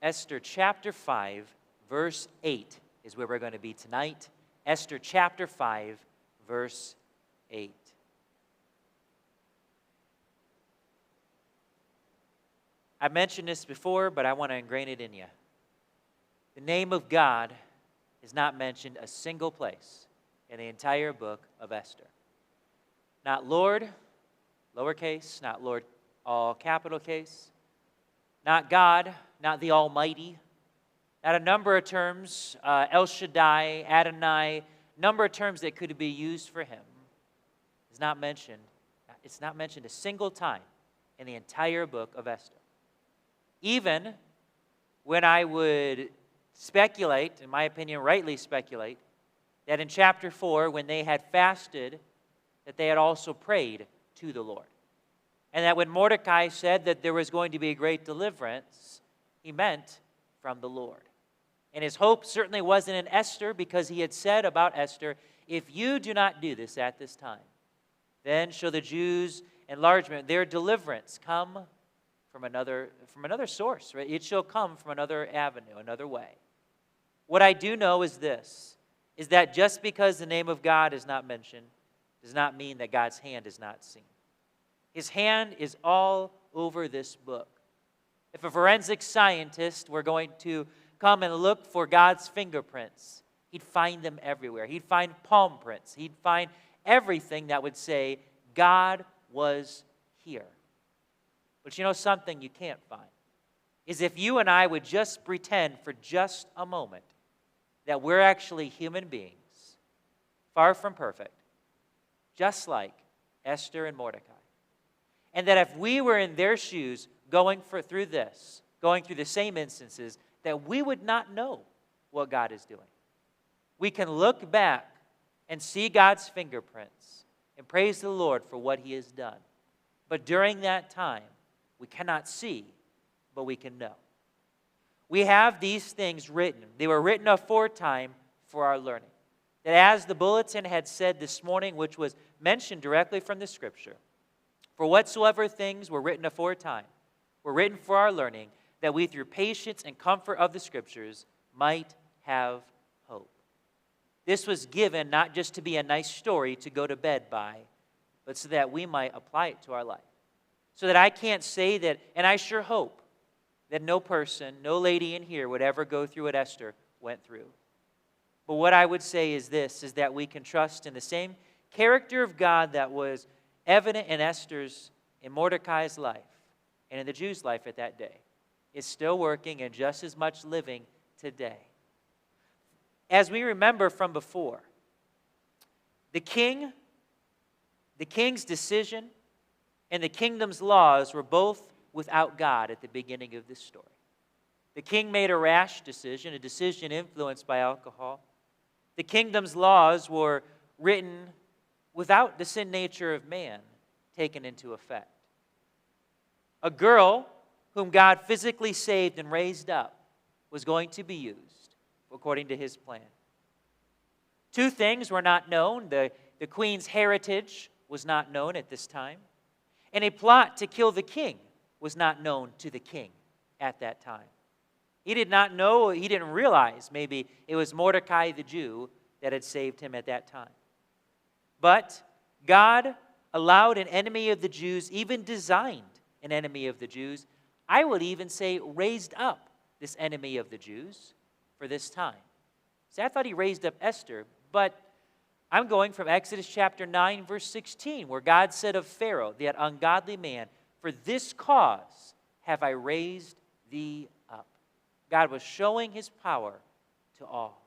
Esther chapter 5, verse 8 is where we're going to be tonight. Esther chapter 5, verse 8. I've mentioned this before, but I want to ingrain it in you. The name of God is not mentioned a single place in the entire book of Esther. Not Lord, lowercase, not Lord, all capital case, not God, not the Almighty, not a number of terms, El Shaddai, Adonai, number of terms that could be used for him is not mentioned. It's not mentioned a single time in the entire book of Esther. Even when I would speculate, in my opinion, rightly speculate, that in chapter 4, when they had fasted, that they had also prayed to the Lord. And that when Mordecai said that there was going to be a great deliverance, he meant from the Lord. And his hope certainly wasn't in Esther, because he had said about Esther, if you do not do this at this time, then shall the Jews' enlargement, their deliverance, come from another source. Right? It shall come from another avenue, another way. What I do know is this, is that just because the name of God is not mentioned does not mean that God's hand is not seen. His hand is all over this book. If a forensic scientist were going to come and look for God's fingerprints, he'd find them everywhere. He'd find palm prints. He'd find everything that would say God was here. But you know something you can't find? Is if you and I would just pretend for just a moment that we're actually human beings, far from perfect, just like Esther and Mordecai. And that if we were in their shoes going through the same instances, that we would not know what God is doing. We can look back and see God's fingerprints and praise the Lord for what he has done. But during that time, we cannot see, but we can know. We have these things written. They were written aforetime for our learning. That as the bulletin had said this morning, which was mentioned directly from the Scripture, for whatsoever things were written aforetime were written for our learning, that we through patience and comfort of the Scriptures might have hope. This was given not just to be a nice story to go to bed by, but so that we might apply it to our life. So that I can't say that, and I sure hope, that no person, no lady in here would ever go through what Esther went through. But what I would say is this, is that we can trust in the same character of God that was evident in Esther's, in Mordecai's life, and in the Jews' life at that day, is still working and just as much living today. As we remember from before, the king's decision and the kingdom's laws were both without God at the beginning of this story. The king made a rash decision, a decision influenced by alcohol. The kingdom's laws were written without the sin nature of man taken into effect. A girl whom God physically saved and raised up was going to be used according to his plan. Two things were not known. The queen's heritage was not known at this time. And a plot to kill the king was not known to the king at that time. He did not know, he didn't realize maybe it was Mordecai the Jew that had saved him at that time. But God allowed an enemy of the Jews, even designed an enemy of the Jews, I would even say raised up this enemy of the Jews for this time. See, I thought he raised up Esther, but I'm going from Exodus chapter 9, verse 16, where God said of Pharaoh, that ungodly man, for this cause have I raised thee up. God was showing his power to all.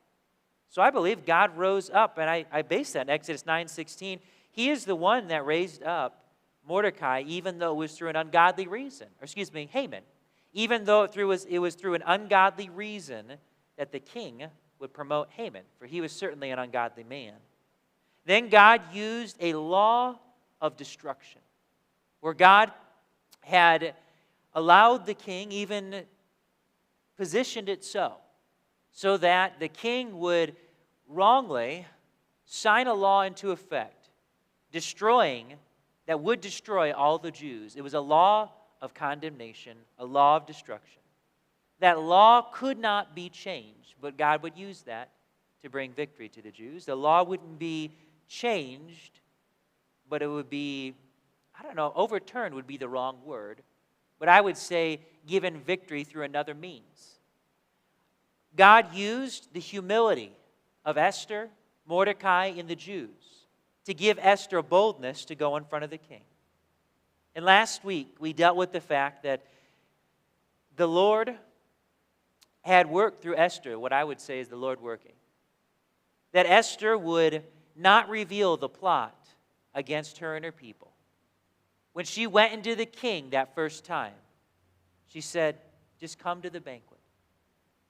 So I believe God rose up, and I base that in Exodus 9:16. He is the one that raised up Mordecai, even though it was through an ungodly reason. Haman. Even though it was through an ungodly reason that the king would promote Haman, for he was certainly an ungodly man. Then God used a law of destruction, where God had allowed the king, even positioned it so that the king would wrongly sign a law into effect, that would destroy all the Jews. It was a law of condemnation, a law of destruction. that law could not be changed, but God would use that to bring victory to the Jews. The law wouldn't be changed, but it would be, overturned would be the wrong word, but I would say given victory through another means. God used the humility of Esther, Mordecai, and the Jews to give Esther boldness to go in front of the king. And last week, we dealt with the fact that the Lord had worked through Esther, what I would say is the Lord working. That Esther would not reveal the plot against her and her people. When she went into the king that first time, she said, just come to the banquet.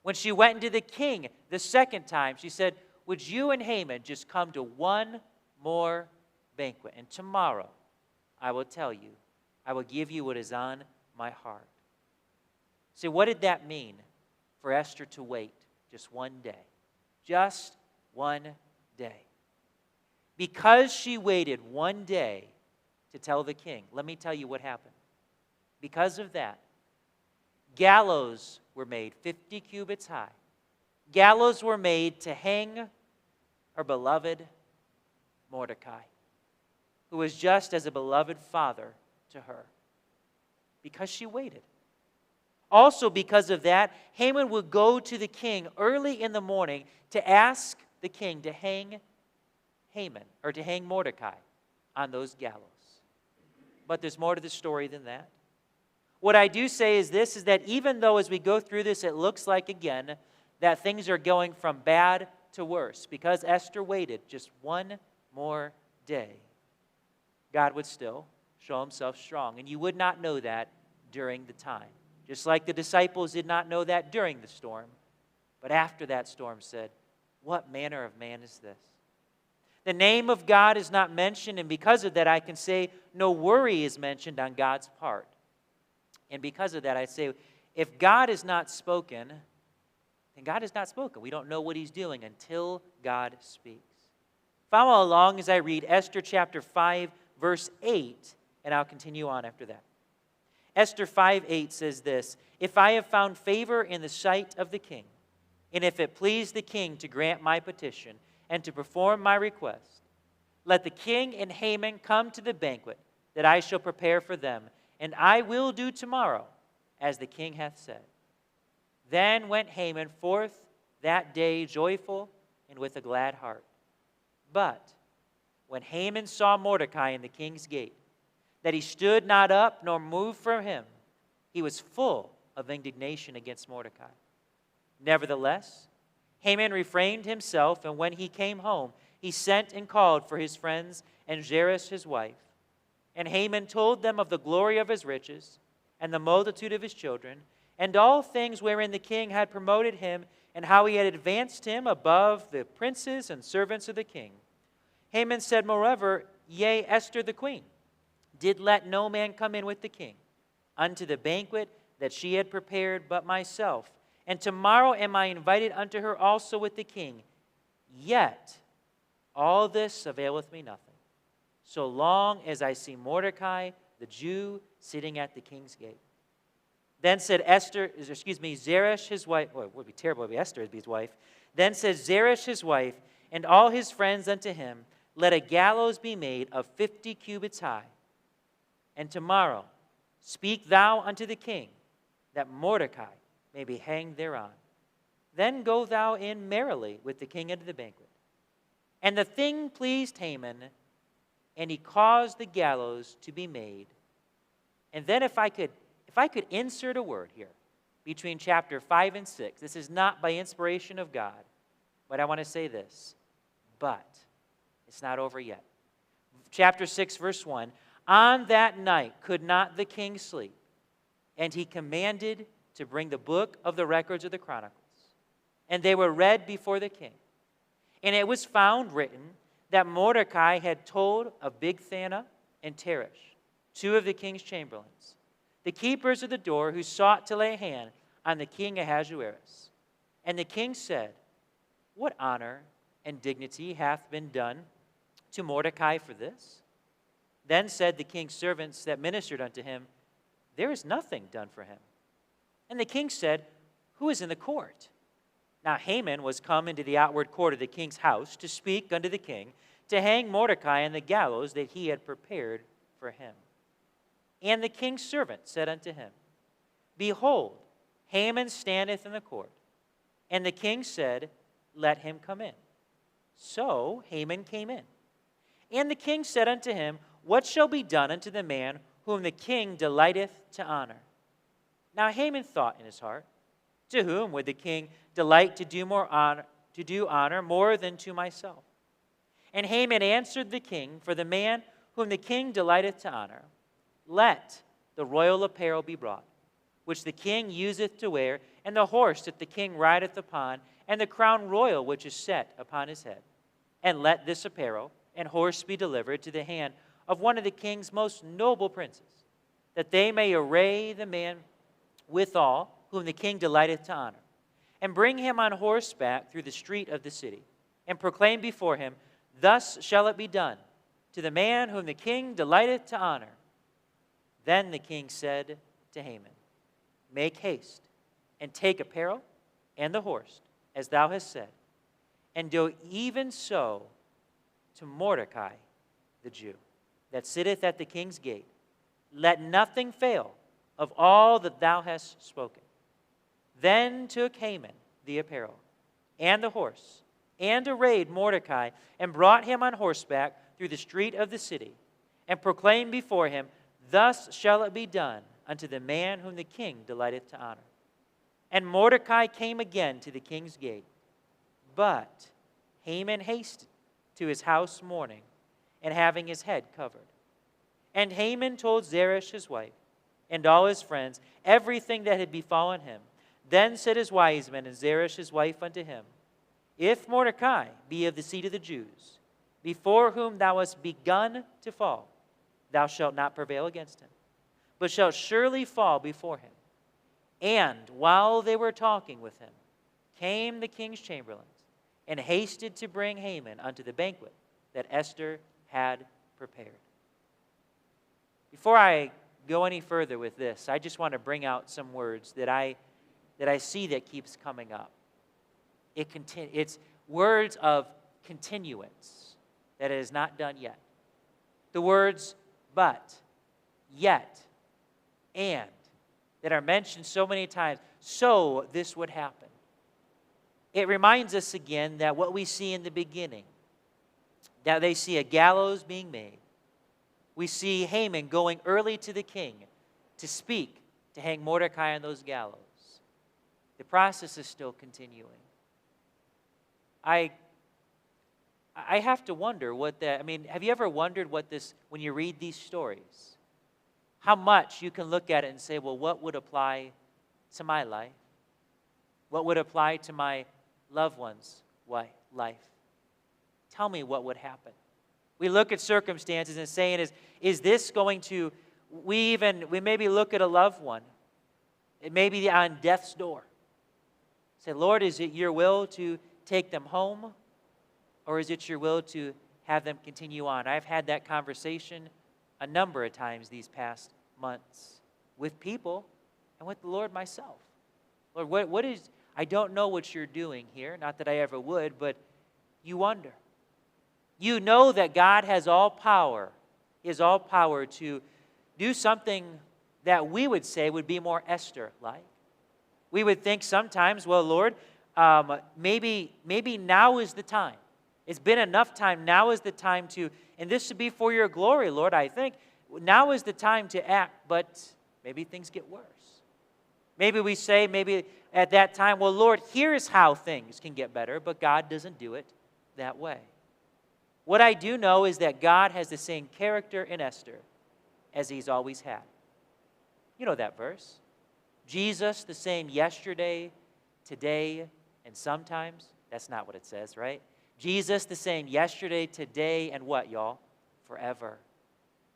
When she went into the king the second time, she said, would you and Haman just come to one more banquet? And tomorrow, I will tell you, I will give you what is on my heart. So what did that mean for Esther to wait just one day? Just one day. Because she waited one day to tell the king, let me tell you what happened. Because of that, gallows were made 50 cubits high. Gallows were made to hang her beloved Mordecai, who was just as a beloved father to her, because she waited. Also because of that, Haman would go to the king early in the morning to ask the king to hang Haman, or to hang Mordecai on those gallows. But there's more to the story than that. What I do say is this, is that even though as we go through this, it looks like, again, that things are going from bad to worse, because Esther waited just one more day, God would still show himself strong. And you would not know that during the time. Just like the disciples did not know that during the storm. But after that storm said, what manner of man is this? The name of God is not mentioned, and because of that, I can say no worry is mentioned on God's part. And because of that, I say, if God is not spoken, then God is not spoken. We don't know what he's doing until God speaks. Follow along as I read Esther chapter 5, verse 8, and I'll continue on after that. Esther 5:8 says this, if I have found favor in the sight of the king, and if it please the king to grant my petition and to perform my request, let the king and Haman come to the banquet that I shall prepare for them, and I will do tomorrow as the king hath said. Then went Haman forth that day joyful and with a glad heart. But when Haman saw Mordecai in the king's gate, that he stood not up nor moved from him, he was full of indignation against Mordecai. Nevertheless, Haman refrained himself, and when he came home, he sent and called for his friends and Zeresh his wife. And Haman told them of the glory of his riches and the multitude of his children, and all things wherein the king had promoted him, and how he had advanced him above the princes and servants of the king. Haman said, moreover, yea, Esther the queen did let no man come in with the king unto the banquet that she had prepared but myself. And tomorrow am I invited unto her also with the king. Yet all this availeth me nothing, so long as I see Mordecai, the Jew, sitting at the king's gate. Then said Zeresh his wife, it would be terrible if Esther would be his wife. Then said Zeresh his wife, and all his friends unto him, let a gallows be made of 50 cubits high. And tomorrow speak thou unto the king, that Mordecai may be hanged thereon. Then go thou in merrily with the king into the banquet. And the thing pleased Haman, and he caused the gallows to be made. And then if I could insert a word here between chapter 5 and 6, this is not by inspiration of God, but I want to say this, but it's not over yet. Chapter 6, verse 1, on that night could not the king sleep, and he commanded to bring the book of the records of the Chronicles. And they were read before the king. And it was found written that Mordecai had told of Bigthana and Teresh, two of the king's chamberlains, the keepers of the door, who sought to lay hand on the king Ahasuerus. And the king said, what honor and dignity hath been done to Mordecai for this? Then said the king's servants that ministered unto him, there is nothing done for him. And the king said, who is in the court? Now Haman was come into the outward court of the king's house to speak unto the king, to hang Mordecai on the gallows that he had prepared for him. And the king's servant said unto him, Behold, Haman standeth in the court. And the king said, Let him come in. So Haman came in. And the king said unto him, What shall be done unto the man whom the king delighteth to honor? Now Haman thought in his heart, To whom would the king delight to do honor more than to myself? And Haman answered the king, For the man whom the king delighteth to honor, let the royal apparel be brought, which the king useth to wear, and the horse that the king rideth upon, and the crown royal which is set upon his head. And let this apparel and horse be delivered to the hand of one of the king's most noble princes, that they may array the man withal, whom the king delighteth to honor, and bring him on horseback through the street of the city, and proclaim before him, Thus shall it be done to the man whom the king delighteth to honor. Then the king said to Haman, Make haste, and take apparel and the horse, as thou hast said, and do even so to Mordecai the Jew, that sitteth at the king's gate. Let nothing fail of all that thou hast spoken. Then took Haman the apparel and the horse, and arrayed Mordecai, and brought him on horseback through the street of the city, and proclaimed before him, Thus shall it be done unto the man whom the king delighteth to honor. And Mordecai came again to the king's gate. But Haman hasted to his house mourning, and having his head covered. And Haman told Zeresh his wife, and all his friends, everything that had befallen him. Then said his wise men and Zeresh his wife unto him, If Mordecai be of the seed of the Jews, before whom thou hast begun to fall, thou shalt not prevail against him, but shalt surely fall before him. And while they were talking with him, came the king's chamberlains, and hasted to bring Haman unto the banquet that Esther had prepared. Before I go any further with this, I just want to bring out some words that I see that keeps coming up. It's words of continuance that it is not done yet. The words but, yet, and that are mentioned so many times, so this would happen. It reminds us again that what we see in the beginning, that they see a gallows being made. We see Haman going early to the king to speak, to hang Mordecai on those gallows. The process is still continuing. I have to wonder have you ever wondered what this, when you read these stories, how much you can look at it and say, well, what would apply to my life? What would apply to my loved one's life? Tell me what would happen. We look at circumstances and saying, is this going to, we maybe look at a loved one, it may be on death's door. Say, Lord, is it your will to take them home? Or is it your will to have them continue on? I've had that conversation a number of times these past months with people and with the Lord myself. Lord, what is, I don't know what you're doing here. Not that I ever would, but you wonder. You know that God has all power. He has all power to do something that we would say would be more Esther-like. We would think sometimes, well, Lord, maybe now is the time. It's been enough time. Now is the time to, and this should be for your glory, Lord, I think. Now is the time to act, but maybe things get worse. Maybe we say, maybe at that time, well, Lord, here's how things can get better, but God doesn't do it that way. What I do know is that God has the same character in Esther as he's always had. You know that verse. Jesus the same yesterday, today, and sometimes. That's not what it says, right? Jesus the same yesterday, today, and what, y'all? Forever.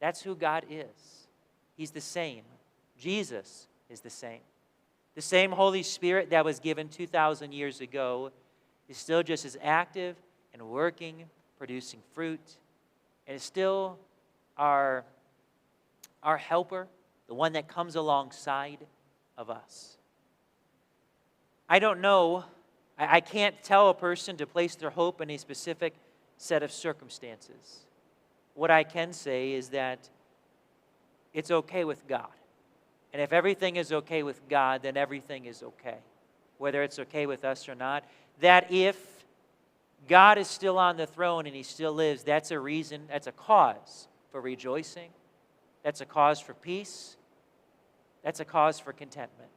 That's who God is. He's the same. Jesus is the same. The same Holy Spirit that was given 2,000 years ago is still just as active and working, producing fruit, and is still our helper, the one that comes alongside of us. I don't know. I can't tell a person to place their hope in a specific set of circumstances. What I can say is that it's okay with God. And if everything is okay with God, then everything is okay. Whether it's okay with us or not. That if God is still on the throne and He still lives, that's a reason, that's a cause for rejoicing. That's a cause for peace. That's a cause for contentment.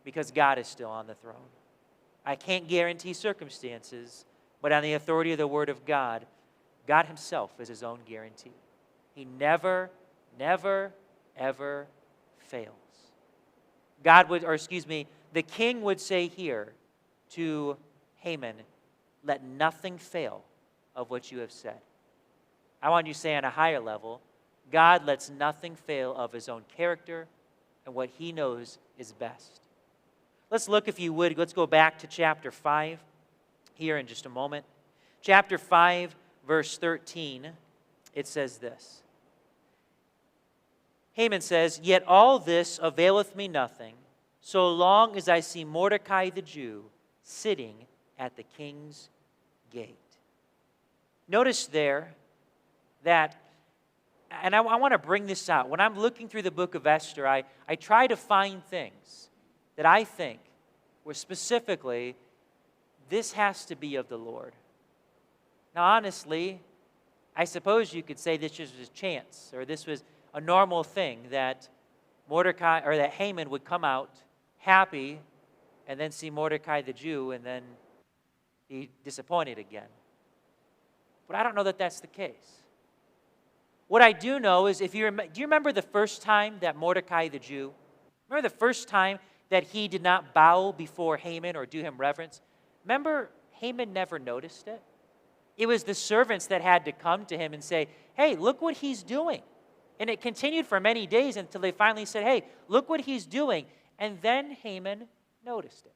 Because God is still on the throne. I can't guarantee circumstances, but on the authority of the Word of God, God Himself is His own guarantee. He never, never, ever fails. The king would say here to Haman, let nothing fail of what you have said. I want you to say on a higher level, God lets nothing fail of His own character and what He knows is best. Let's look, if you would, let's go back to chapter 5 here in just a moment. Chapter 5, verse 13, it says this. Haman says, yet all this availeth me nothing, so long as I see Mordecai the Jew sitting at the king's gate. Notice there that, and I want to bring this out. When I'm looking through the book of Esther, I try to find things that I think were specifically, this has to be of the Lord. Now, honestly, I suppose you could say this was a chance, or this was a normal thing that Mordecai, or that Haman would come out happy and then see Mordecai the Jew and then be disappointed again. But I don't know that that's the case. What I do know is, do you remember the first time that Mordecai the Jew, remember the first time that he did not bow before Haman or do him reverence? Remember, Haman never noticed it. It was the servants that had to come to him and say, hey, look what he's doing. And it continued for many days until they finally said, hey, look what he's doing. And then Haman noticed it.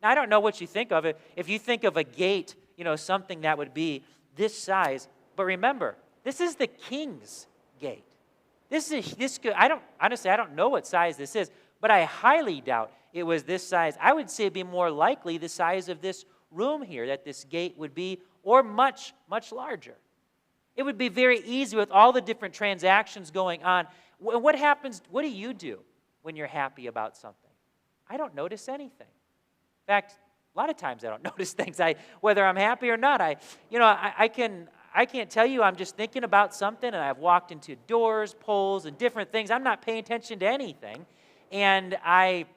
Now, I don't know what you think of it. If you think of a gate, something that would be this size. But remember, this is the king's gate. I don't know what size this is, but I highly doubt it was this size. I would say it'd be more likely the size of this room here that this gate would be, or much, much larger. It would be very easy with all the different transactions going on. What happens, what do you do when you're happy about something? I don't notice anything. In fact, a lot of times I don't notice things, whether I'm happy or not. I can't tell you, I'm just thinking about something and I've walked into doors, poles, and different things. I'm not paying attention to anything. And it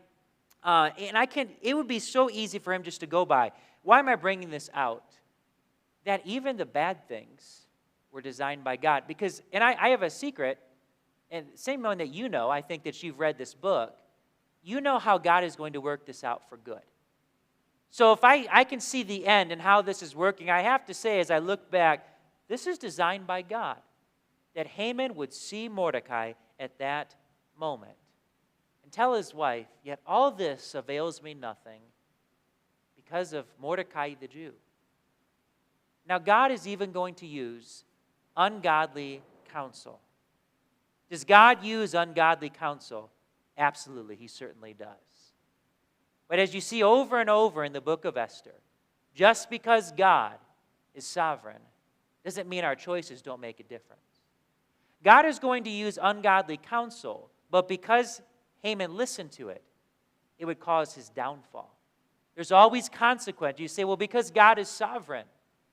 would be so easy for him just to go by. Why am I bringing this out? That even the bad things were designed by God. Because, and I have a secret, and same one that you know, I think that you've read this book, you know how God is going to work this out for good. So if I can see the end and how this is working, I have to say, as I look back, this is designed by God, that Haman would see Mordecai at that moment and tell his wife, yet all this avails me nothing because of Mordecai the Jew. Now, God is even going to use ungodly counsel. Does God use ungodly counsel? Absolutely, He certainly does. But as you see over and over in the book of Esther, just because God is sovereign doesn't mean our choices don't make a difference. God is going to use ungodly counsel, but because Haman listened to it, it would cause his downfall. There's always consequence. You say, well, because God is sovereign,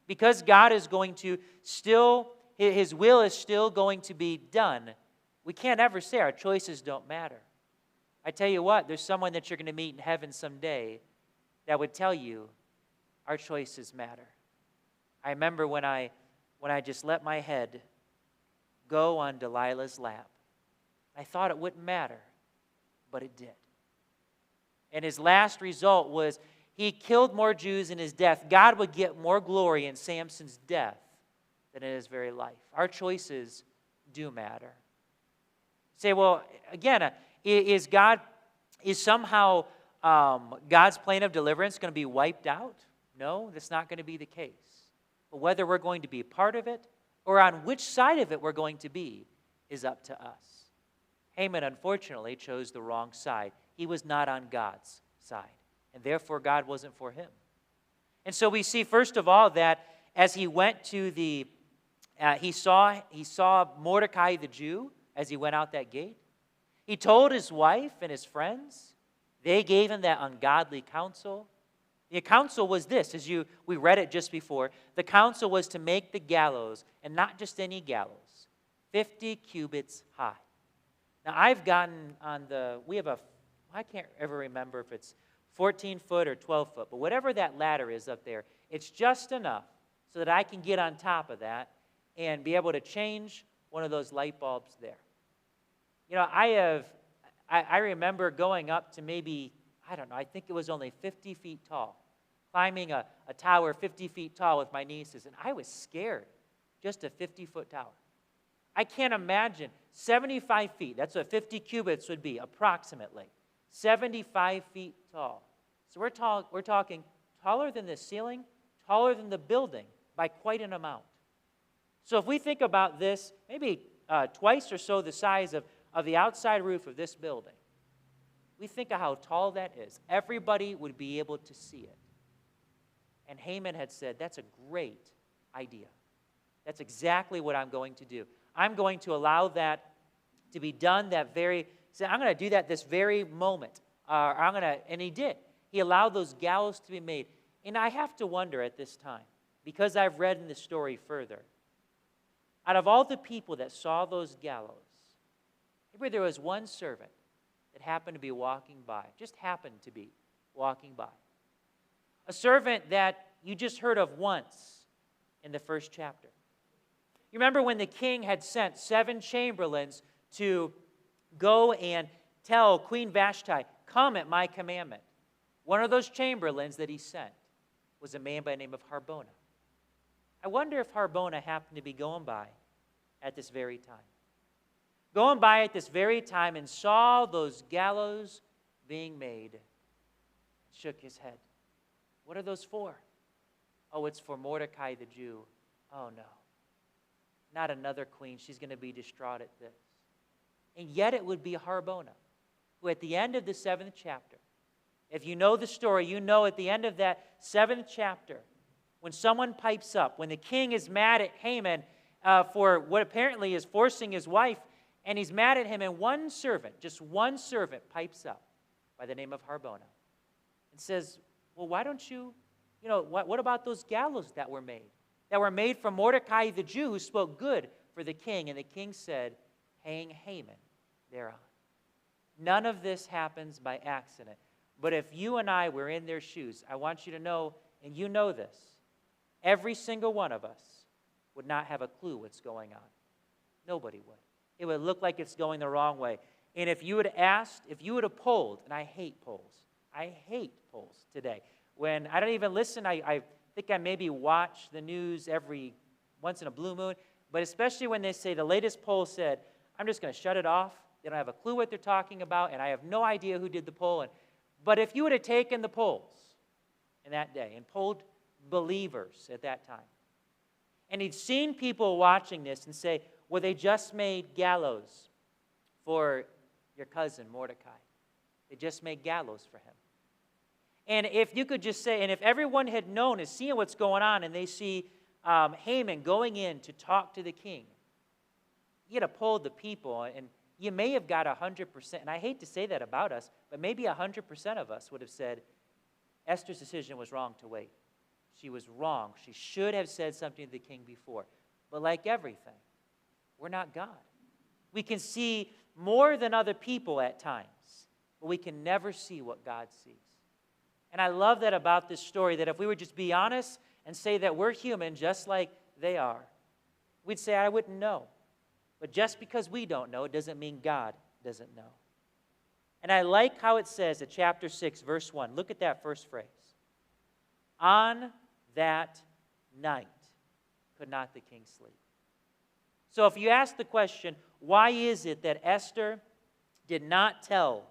because God is going to still, His will is still going to be done, we can't ever say our choices don't matter. I tell you what, there's someone that you're going to meet in heaven someday that would tell you our choices matter. I remember when I just let my head go on Delilah's lap. I thought it wouldn't matter, but it did. And his last result was he killed more Jews in his death. God would get more glory in Samson's death than in his very life. Our choices do matter. Say, well, again, is somehow God's plan of deliverance going to be wiped out? No, that's not going to be the case. But whether we're going to be part of it or on which side of it we're going to be is up to us. Haman, unfortunately, chose the wrong side. He was not on God's side. and therefore God wasn't for him. And so we see, first of all, that as he went to the, he saw Mordecai the Jew as he went out that gate. He told his wife and his friends. They gave him that ungodly counsel. The counsel was this, we read it just before. The counsel was to make the gallows, and not just any gallows, 50 cubits high. Now, I've gotten on I can't ever remember if it's 14 foot or 12 foot, but whatever that ladder is up there, it's just enough so that I can get on top of that and be able to change one of those light bulbs there. You know, I remember going up to maybe, I don't know, I think it was only 50 feet tall, climbing a tower 50 feet tall with my nieces, and I was scared, just a 50-foot tower. I can't imagine 75 feet, that's what 50 cubits would be, approximately, 75 feet tall. So we're talking taller than the ceiling, taller than the building by quite an amount. So if we think about this, maybe twice or so the size of the outside roof of this building, we think of how tall that is. Everybody would be able to see it. And Haman had said, that's a great idea. That's exactly what I'm going to do. I'm going to allow that to be done I'm going to do that this very moment. And he did. He allowed those gallows to be made. And I have to wonder at this time, because I've read in the story further, out of all the people that saw those gallows, maybe there was one servant that happened to be walking by, just happened to be walking by. A servant that you just heard of once in the first chapter. You remember when the king had sent 7 chamberlains to go and tell Queen Vashti, come at my commandment. One of those chamberlains that he sent was a man by the name of Harbona. I wonder if Harbona happened to be going by at this very time. Going by at this very time and saw those gallows being made. Shook his head. What are those for? Oh, it's for Mordecai the Jew. Oh, no. Not another queen. She's going to be distraught at this. And yet it would be Harbona, who at the end of the 7th chapter, if you know the story, you know at the end of that 7th chapter, when someone pipes up, when the king is mad at Haman for what apparently is forcing his wife, and he's mad at him, and one servant, just one servant, pipes up by the name of Harbona and says, well, why don't you, what about those gallows that were made? That were made from Mordecai the Jew, who spoke good for the king. And the king said, hang Haman thereon. None of this happens by accident. But if you and I were in their shoes, I want you to know, and you know this, every single one of us would not have a clue what's going on. Nobody would. It would look like it's going the wrong way. And if you had asked, if you would have polled, and I hate polls today. When I don't even listen, I think I maybe watch the news every once in a blue moon, but especially when they say the latest poll said, I'm just going to shut it off. They don't have a clue what they're talking about, and I have no idea who did the poll. But if you would have taken the polls in that day and polled believers at that time, and he'd seen people watching this and say, well, they just made gallows for your cousin Mordecai. They just made gallows for him. And if you could just say, and if everyone had known and seeing what's going on, and they see Haman going in to talk to the king, you'd have polled the people, and you may have got 100%. And I hate to say that about us, but maybe 100% of us would have said, Esther's decision was wrong to wait. She was wrong. She should have said something to the king before. But like everything, we're not God. We can see more than other people at times, but we can never see what God sees. And I love that about this story, that if we would just be honest and say that we're human just like they are, we'd say, I wouldn't know. But just because we don't know, it doesn't mean God doesn't know. And I like how it says at chapter 6, verse 1. Look at that first phrase. On that night could not the king sleep. So if you ask the question, why is it that Esther did not tell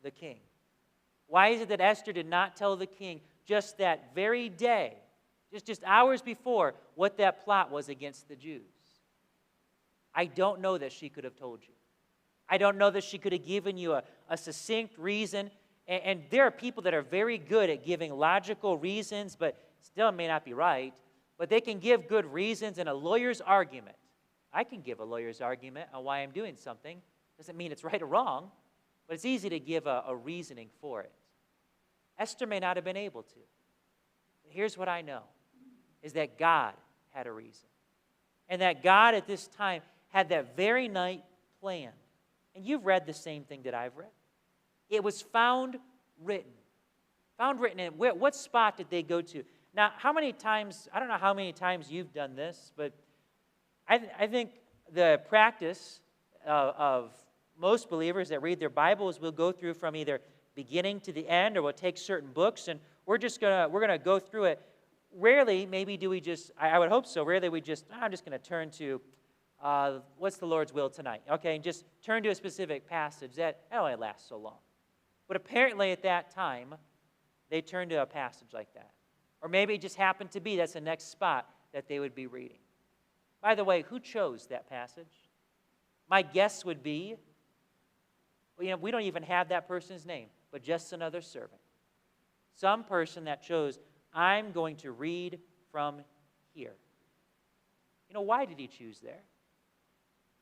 the king? Why is it that Esther did not tell the king just that very day, just hours before, what that plot was against the Jews? I don't know that she could have told you. I don't know that she could have given you a succinct reason. And there are people that are very good at giving logical reasons, but still it may not be right. But they can give good reasons in a lawyer's argument. I can give a lawyer's argument on why I'm doing something. Doesn't mean it's right or wrong, but it's easy to give a reasoning for it. Esther may not have been able to. But here's what I know, is that God had a reason. And that God at this time had that very night planned. And you've read the same thing that I've read. It was found written. Found written in what spot did they go to? Now, how many times, I don't know how many times you've done this, but I think the practice of most believers that read their Bibles will go through from either beginning to the end, or we'll take certain books, and we're gonna go through it. Rarely, maybe do we just, I would hope so, rarely we just, I'm just going to turn to, what's the Lord's will tonight? Okay, and just turn to a specific passage. That only lasts so long. But apparently at that time, they turned to a passage like that. Or maybe it just happened to be that's the next spot that they would be reading. By the way, who chose that passage? My guess would be, we don't even have that person's name, but just another servant. Some person that chose, I'm going to read from here. Why did he choose there?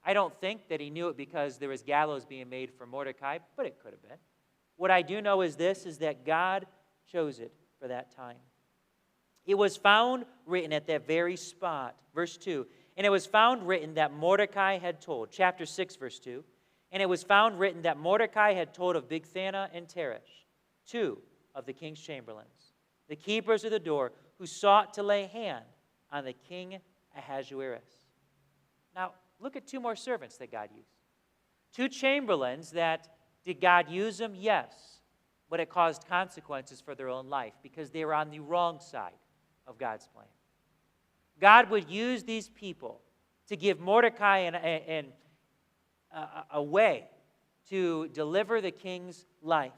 I don't think that he knew it because there was gallows being made for Mordecai, but it could have been. What I do know is this, is that God chose it for that time. It was found written at that very spot, verse 2, and it was found written that Mordecai had told, chapter 6, verse 2, and it was found written that Mordecai had told of Bigthana and Teresh, two of the king's chamberlains, the keepers of the door, who sought to lay hand on the king Ahasuerus. Now, look at two more servants that God used. Two chamberlains that, did God use them? Yes. But it caused consequences for their own life because they were on the wrong side of God's plan. God would use these people to give Mordecai a way to deliver the king's life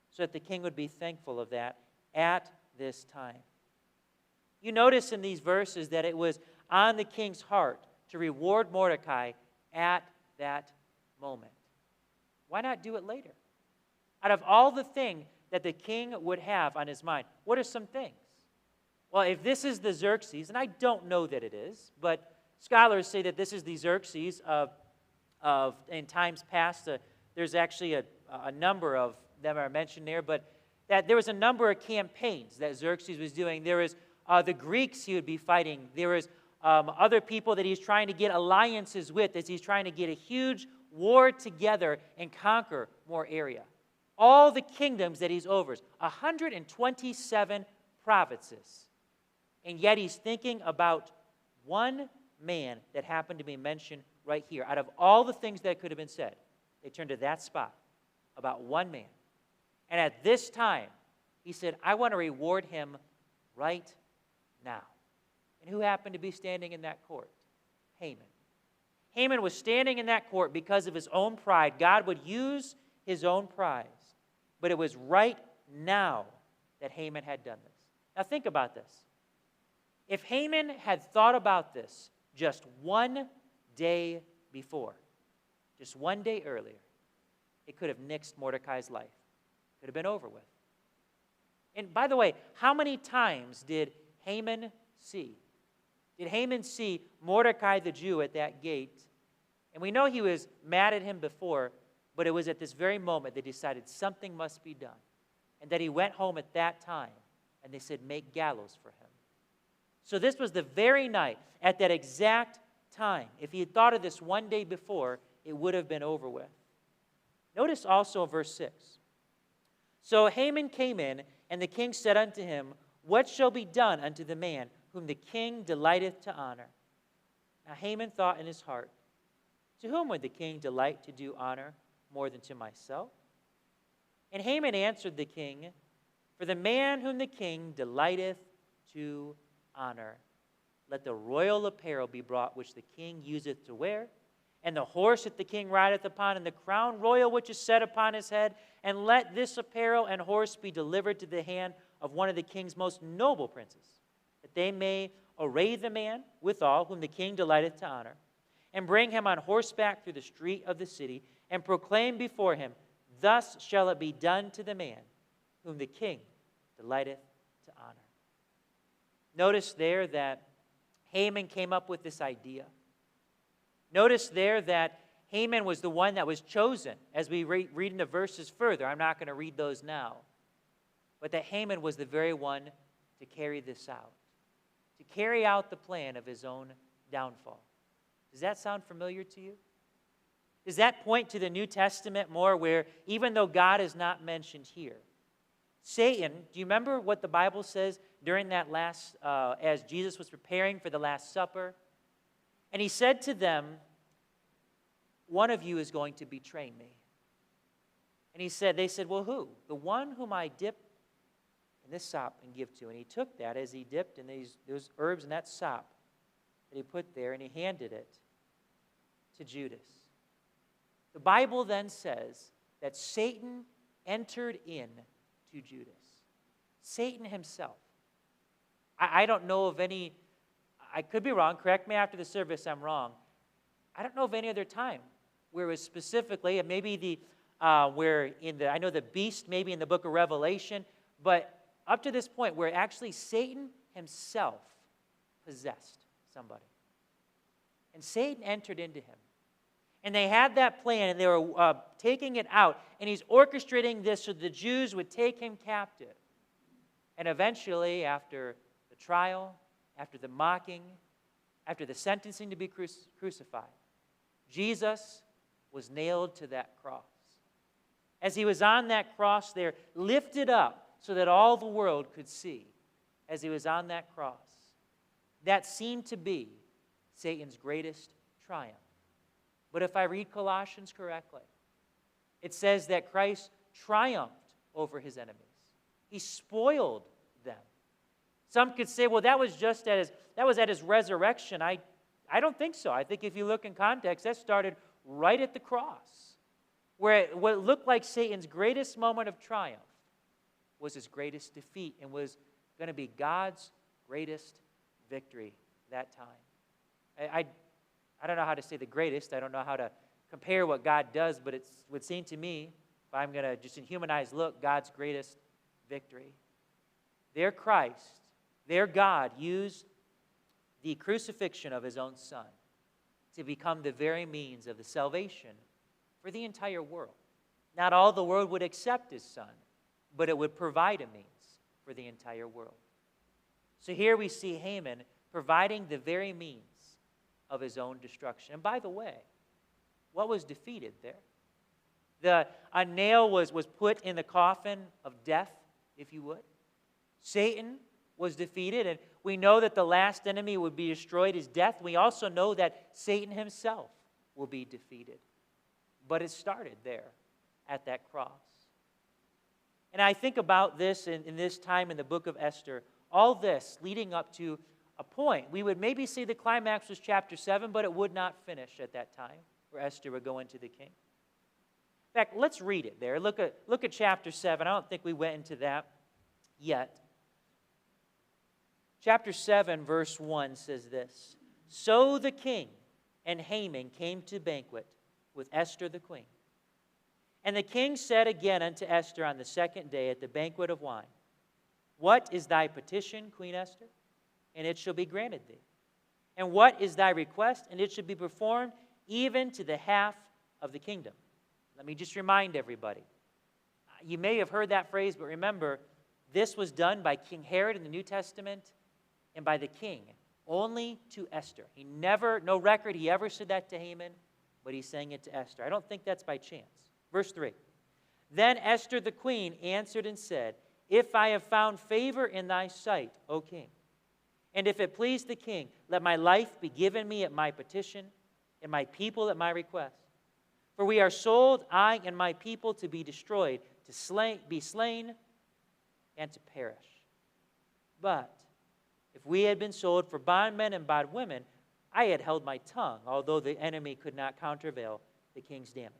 so that the king would be thankful of that at this time. You notice in these verses that it was on the king's heart to reward Mordecai at that moment. Why not do it later? Out of all the things that the king would have on his mind, what are some things? Well, if this is the Xerxes, and I don't know that it is, but scholars say that this is the Xerxes of in times past. There's actually a number of them are mentioned there, but that there was a number of campaigns that Xerxes was doing. There was the Greeks he would be fighting. There was other people that he's trying to get alliances with as he's trying to get a huge war together and conquer more area. All the kingdoms that he's over, 127 provinces. And yet he's thinking about one man that happened to be mentioned right here. Out of all the things that could have been said, they turned to that spot about one man. And at this time, he said, I want to reward him right now. And who happened to be standing in that court? Haman. Haman was standing in that court because of his own pride. God would use his own pride. But it was right now that Haman had done this. Now think about this. If Haman had thought about this just one day before, just one day earlier, it could have nixed Mordecai's life. It could have been over with. And by the way, how many times did Haman see? Did Haman see Mordecai the Jew at that gate? And we know he was mad at him before, but it was at this very moment that he decided something must be done. And that he went home at that time, and they said, make gallows for him. So this was the very night, at that exact time. If he had thought of this one day before, it would have been over with. Notice also in verse 6. So Haman came in, and the king said unto him, what shall be done unto the man whom the king delighteth to honor? Now Haman thought in his heart, to whom would the king delight to do honor more than to myself? And Haman answered the king, for the man whom the king delighteth to honor, let the royal apparel be brought which the king useth to wear, and the horse that the king rideth upon, and the crown royal which is set upon his head, and let this apparel and horse be delivered to the hand of one of the king's most noble princes, that they may array the man withal whom the king delighteth to honor, and bring him on horseback through the street of the city, and proclaim before him, thus shall it be done to the man whom the king delighteth to honor. Notice there that Haman came up with this idea. Notice there that Haman was the one that was chosen. As we read in the verses further, I'm not going to read those now, but that Haman was the very one to carry this out, to carry out the plan of his own downfall. Does that sound familiar to you? Does that point to the New Testament more, where even though God is not mentioned here, Satan, do you remember what the Bible says during that last, as Jesus was preparing for the Last Supper? And he said to them, one of you is going to betray me. And they said, well, who? The one whom I dip in this sop and give to. And he took that as he dipped in those herbs and that sop that he put there, and he handed it to Judas. The Bible then says that Satan entered in to Judas. Satan himself. I don't know of any, I could be wrong, correct me after the service, I'm wrong. I don't know of any other time where it was specifically, and maybe I know the beast maybe in the book of Revelation, but up to this point where actually Satan himself possessed somebody. And Satan entered into him. And they had that plan, and they were taking it out. And he's orchestrating this so the Jews would take him captive. And eventually, after the trial, after the mocking, after the sentencing to be crucified, Jesus was nailed to that cross. As he was on that cross there, lifted up so that all the world could see, as he was on that cross, that seemed to be Satan's greatest triumph. But if I read Colossians correctly, it says that Christ triumphed over his enemies. He spoiled them. Some could say, well, that was at his resurrection. I don't think so. I think if you look in context, that started right at the cross, where what looked like Satan's greatest moment of triumph was his greatest defeat and was going to be God's greatest victory that time. I don't know how to say the greatest. I don't know how to compare what God does, but it would seem to me, if I'm going to just in human eyes look, God's greatest victory. Their Christ, their God, used the crucifixion of his own Son to become the very means of the salvation for the entire world. Not all the world would accept his Son, but it would provide a means for the entire world. So here we see Haman providing the very means of his own destruction. And by the way, what was defeated there? A nail was put in the coffin of death, if you would. Satan was defeated, and we know that the last enemy would be destroyed is death. We also know that Satan himself will be defeated. But it started there at that cross. And I think about this in this time in the book of Esther, all this leading up to a point. We would maybe say the climax was chapter 7, but it would not finish at that time, where Esther would go into the king. In fact, let's read it there. Look at chapter 7. I don't think we went into that yet. Chapter 7, verse 1 says this: So the king and Haman came to banquet with Esther the queen. And the king said again unto Esther on the second day at the banquet of wine, What is thy petition, Queen Esther? And it shall be granted thee. And what is thy request? And it shall be performed even to the half of the kingdom. Let me just remind everybody. You may have heard that phrase, but remember, this was done by King Herod in the New Testament and by the king, only to Esther. No record he ever said that to Haman, but he's saying it to Esther. I don't think that's by chance. Verse 3. Then Esther the queen answered and said, If I have found favor in thy sight, O king, and if it please the king, let my life be given me at my petition, and my people at my request. For we are sold, I and my people, to be destroyed, to be slain, and to perish. But if we had been sold for bondmen and bondwomen, I had held my tongue, although the enemy could not countervail the king's damage.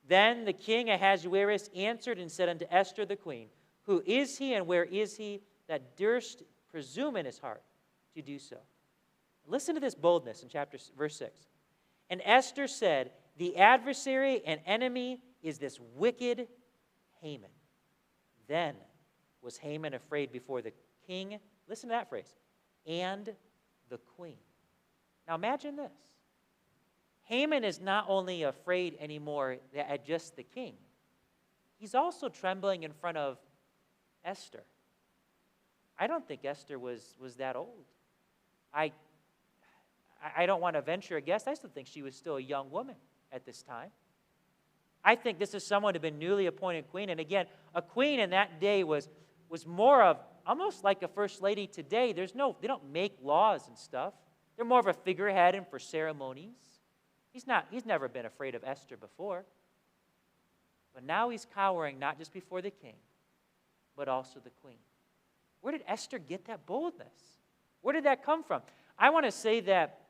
Then the king Ahasuerus answered and said unto Esther the queen, Who is he and where is he that durst presume in his heart to do so? Listen to this boldness in verse 6. And Esther said, The adversary and enemy is this wicked Haman. Then was Haman afraid before the king, listen to that phrase, and the queen. Now imagine this. Haman is not only afraid anymore at just the king, he's also trembling in front of Esther. I don't think Esther was that old. I don't want to venture a guess. I still think she was still a young woman at this time. I think this is someone who had been newly appointed queen. And again, a queen in that day was more of almost like a first lady today. They don't make laws and stuff. They're more of a figurehead and for ceremonies. He's never been afraid of Esther before. But now he's cowering not just before the king, but also the queen. Where did Esther get that boldness? Where did that come from? I want to say that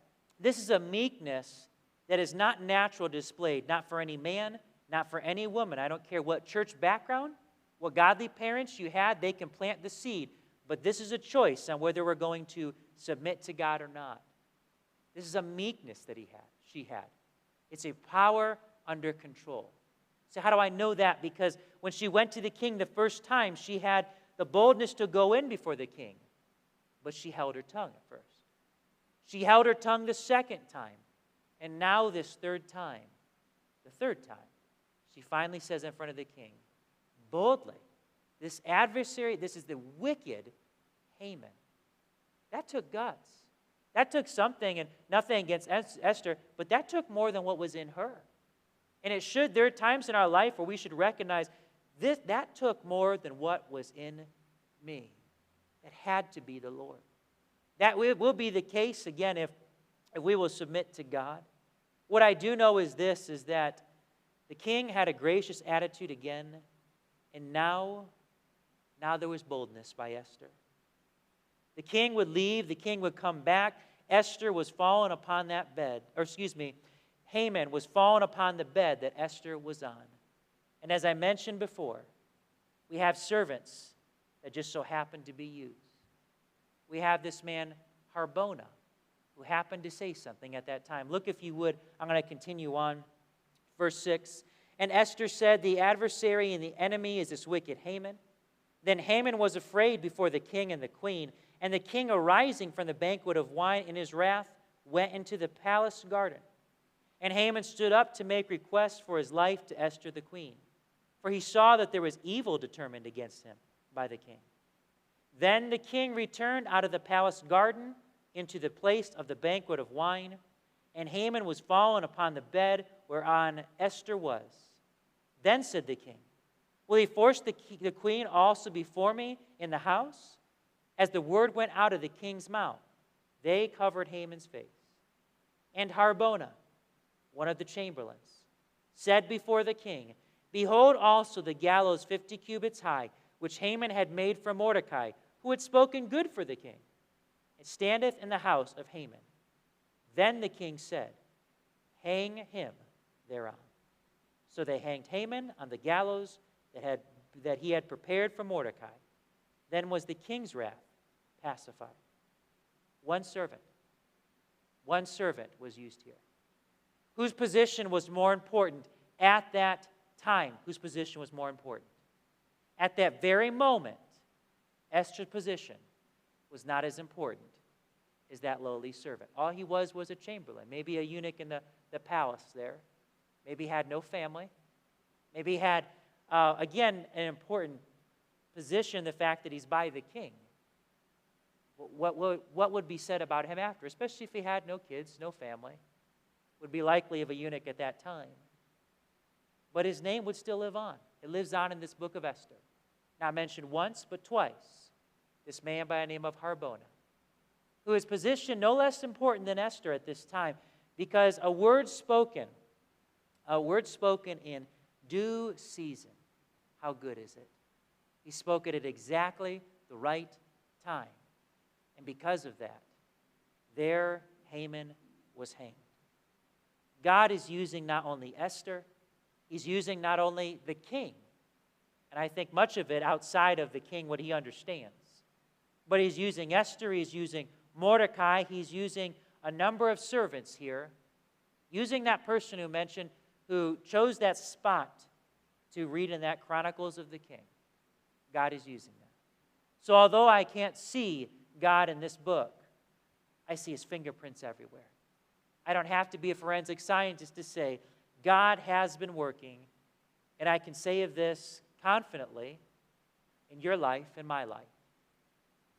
this is a meekness that is not natural displayed, not for any man, not for any woman. I don't care what church background, what godly parents you had, they can plant the seed. But this is a choice on whether we're going to submit to God or not. This is a meekness that she had. It's a power under control. So how do I know that? Because when she went to the king the first time, she had the boldness to go in before the king. But she held her tongue at first. She held her tongue the second time. And now this third time, she finally says in front of the king, boldly, this adversary, this is the wicked Haman. That took guts. That took something, and nothing against Esther, but that took more than what was in her. And there are times in our life where we should recognize that took more than what was in me. It had to be the Lord. That will be the case again if we will submit to God. What I do know is this, is that the king had a gracious attitude again, and now there was boldness by Esther. The king would leave, the king would come back. Esther was fallen upon that bed, Haman was fallen upon the bed that Esther was on. And as I mentioned before, we have servants that just so happened to be used. We have this man, Harbona, who happened to say something at that time. Look, if you would, I'm going to continue on. Verse 6, and Esther said, the adversary and the enemy is this wicked Haman. Then Haman was afraid before the king and the queen, and the king, arising from the banquet of wine in his wrath, went into the palace garden. And Haman stood up to make request for his life to Esther the queen, for he saw that there was evil determined against him by the king. Then the king returned out of the palace garden into the place of the banquet of wine, and Haman was fallen upon the bed whereon Esther was. Then said the king, will he force the queen also before me in the house? As the word went out of the king's mouth, they covered Haman's face. And Harbona, one of the chamberlains, said before the king, behold also the gallows 50 cubits high, which Haman had made for Mordecai, who had spoken good for the king. It standeth in the house of Haman. Then the king said, hang him thereon. So they hanged Haman on the gallows that he had prepared for Mordecai. Then was the king's wrath pacified. One servant was used here. Whose position was more important at that time? Whose position was more important? At that very moment, Esther's position was not as important as that lowly servant. All he was a chamberlain, maybe a eunuch in the palace there. Maybe he had no family. Maybe he had, again, an important position, the fact that he's by the king. What would be said about him after, especially if he had no kids, no family? Would be likely of a eunuch at that time. But his name would still live on. It lives on in this book of Esther. Not mentioned once, but twice. This man by the name of Harbona, who is positioned no less important than Esther at this time, because a word spoken in due season, how good is it? He spoke it at exactly the right time. And because of that, there Haman was hanged. God is using not only Esther, he's using not only the king, and I think much of it outside of the king, what he understands, but he's using Esther, he's using Mordecai, he's using a number of servants here, using that person who chose that spot to read in that Chronicles of the King. God is using that. So although I can't see God in this book, I see his fingerprints everywhere. I don't have to be a forensic scientist to say, God has been working, and I can say of this confidently in your life and my life.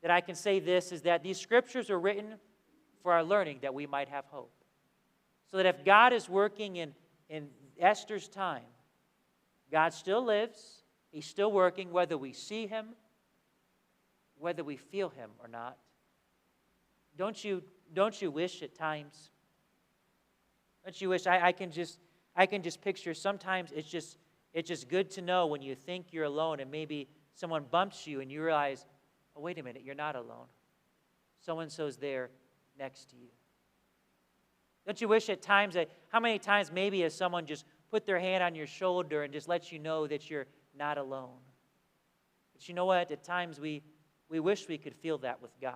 That I can say this is that these scriptures are written for our learning that we might have hope. So that if God is working in Esther's time, God still lives, he's still working whether we see him, whether we feel him or not. Don't you wish at times? Don't you wish? I can just picture sometimes it's just good to know when you think you're alone and maybe someone bumps you and you realize, oh, wait a minute, you're not alone. So-and-so's there next to you. Don't you wish at times that, how many times maybe has someone just put their hand on your shoulder and just lets you know that you're not alone? But you know what? At times we wish we could feel that with God.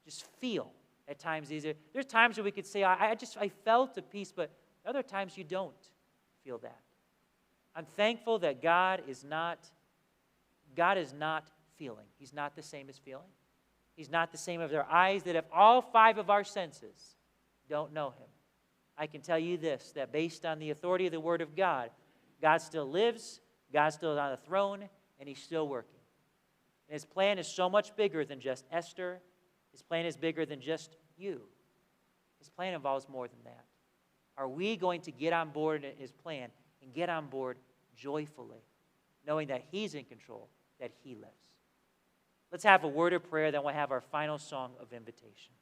Just feel at times these are, there's times where we could say, I felt a peace, but other times you don't feel that. I'm thankful that God is not feeling. He's not the same as feeling. He's not the same as our eyes, that if all five of our senses don't know him, I can tell you this, that based on the authority of the Word of God, God still lives, God's still on the throne, and he's still working. And his plan is so much bigger than just Esther. His plan is bigger than just you. His plan involves more than that. Are we going to get on board in his plan and get on board joyfully, knowing that he's in control, that he lives? Let's have a word of prayer, then we'll have our final song of invitation.